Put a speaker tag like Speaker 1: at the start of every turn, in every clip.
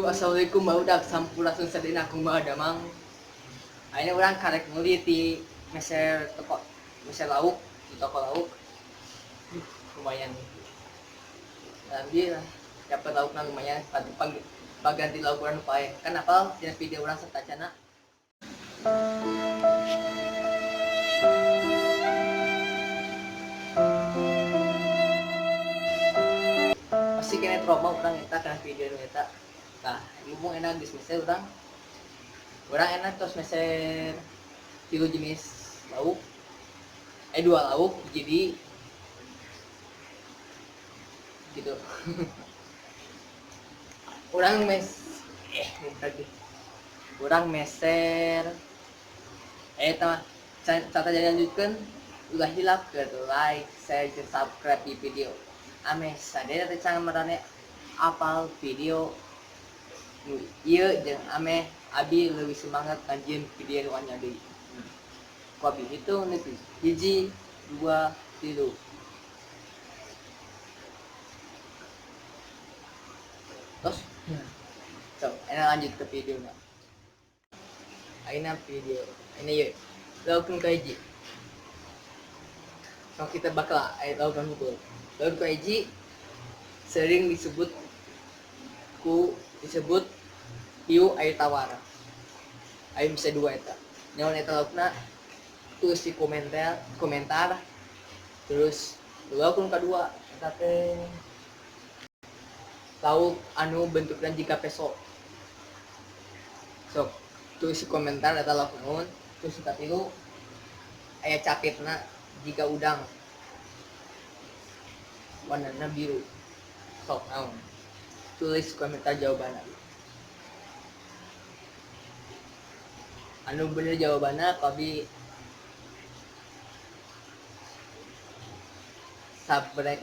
Speaker 1: Assalamualaikum barudak sampurasun sadina kumaha damang. Akhirnya orang karek meuli di meser toko meser lauk di toko lauk. Lumayan. Nanti lah dapat lauknya lumayan pag ganti lauk orang pae. Kan apa tina video orang serta cana. Pasti kena trauma orang eta kana video eta. Nah, ngomong enak di meser orang enak tos meser tilu jenis lauk. Dua lauk jadi gitu. Orang orang meser cara jadi lanjutkan ulah hilap ke like, share, dan subscribe di video ame sadaya teh can marane apal video ieu jeung ame abi leuwih semangat anjeun video nu anya deui ku abi hitung nih 1 2 3 terus so enak lanjut ke video na aina video ini yuk lakukan kaji so kita bakal lakukan hukum lakukan kaji sering disebut hiu air tawar air bisa dua eta nyawan eta laukna tulis di komentar terus laukun kedua eta teh lauk anu bentukna jika peso sok tulis di komentar eta lauk naon terus katilu aya capitna jika udang warnana biru sok naon tulis komentar jawabannya anu bener jawabannya kabi subscribe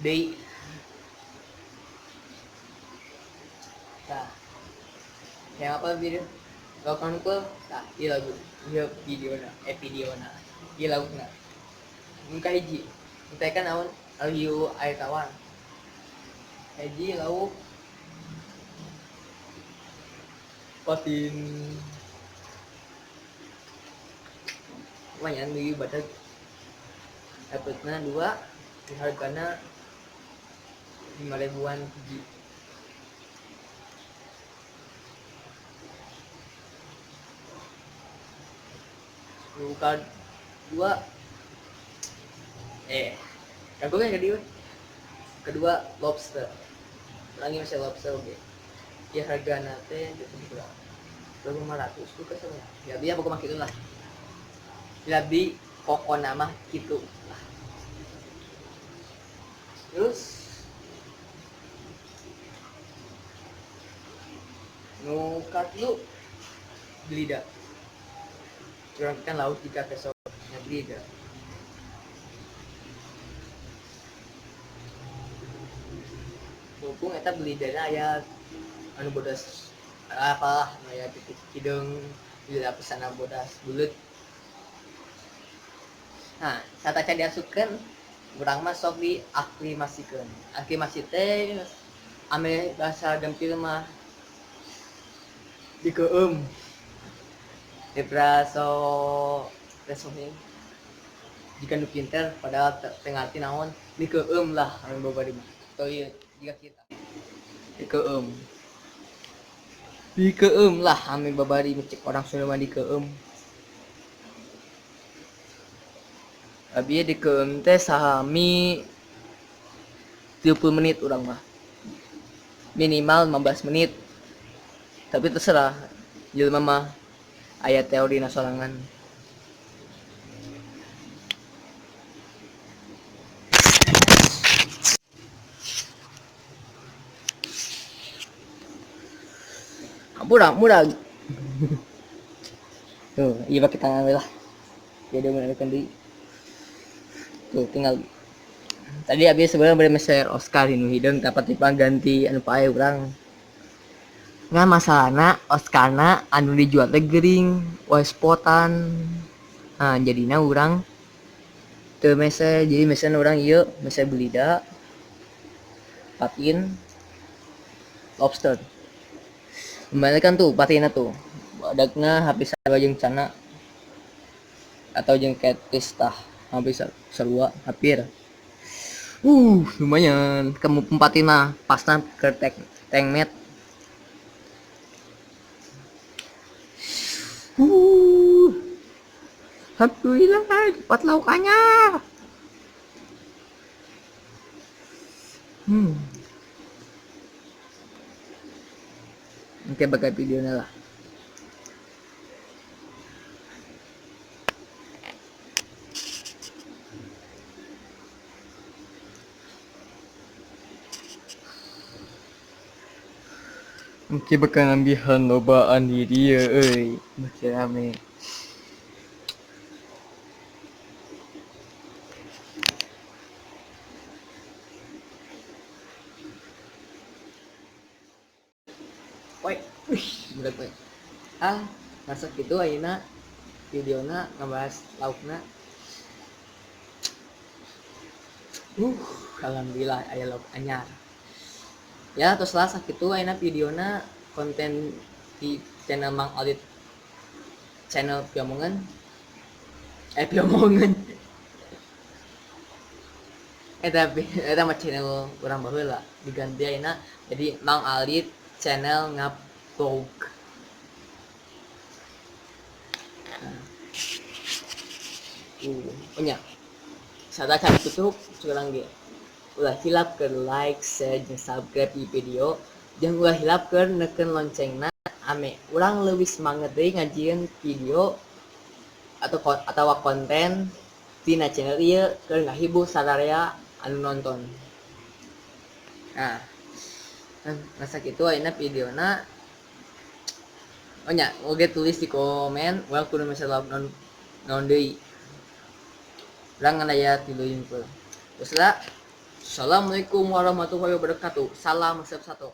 Speaker 1: deh. Nah yang apa video lakukan ku nah iya lagu iya video na iya lagu na muka hiji kita kan naon hiu air tawar hiji lauk patin lumayan di badak dapatnya 2 harganya 5.000-an hiji bukan 2 kagum yang kedua lobster lagi masih lobster oke ya harga nate berapa 500 juga sama ya dia pokoknya gitu lah lebih pokok nama gitu lah terus nukat lu belida kan laut jika besoknya belida mumpung eta belidana aya anu bodas apalah aya titik hidung di lapisan bodas bulut nah kata can diasupkeun urang mah sok diaklimasikeun aklimasi teh ame bahasa gempil mah dikeum depraso resuming jika nu pinter padahal tengarti naon dikeum lah anu babari mah teu ieu jika kita dikeum lah ame babari cek orang Sunda mah dikeum abi dikeum teh sahami 30 menit urang mah minimal 15 menit tapi terserah jelema mah aya teori na sorangan murah tuh iya pakai tangan lah jadi menaikkan di tuh tinggal tadi habis sebenarnya beri meser Oscar ini hidung dapat ganti anu pae urang nggak masalahna Oscarna anu dijual teh gering waspotan nah jadinya urang teu meser jadi meser orang ieu meser belida patin lobster. Kembalikan tuh patina tuh. Badagna habis sarua jeung cana atau jeung catfish tah habis sarua hampir. Lumayan. Kamu pempatina pasta ke tank met. Alhamdulillah dapat laukannya. Oke, bagai videonya lah. Oke, bakal nambihan lobaan di dia masih rame. Woi, budak we. Masak gitu ayeuna videona ngebahas laukna. Alhamdulillah aya lauk anyar. Ya terus lah sakitu ayeuna videona konten di channel Mang Alit, channel Piomongan eta mah channel urang baheula diganti ayeuna jadi Mang Alit channel ngavlog. Nya sada can tutup curang ge ulah hilap ke like, share, dan subscribe di video. Jangan ulah hilap ke neken loncengna ame urang leuwih semangat deui ngajieun video atau konten tina channel ieu keur ngahibur sadaya anu nonton. Nah, masa kitu ayeuna videona nya oge tulis di komen urang kudu mesa naon deui. Urang aya 3 info. Terus lah Assalamualaikum warahmatullahi wabarakatuh. Salam satu.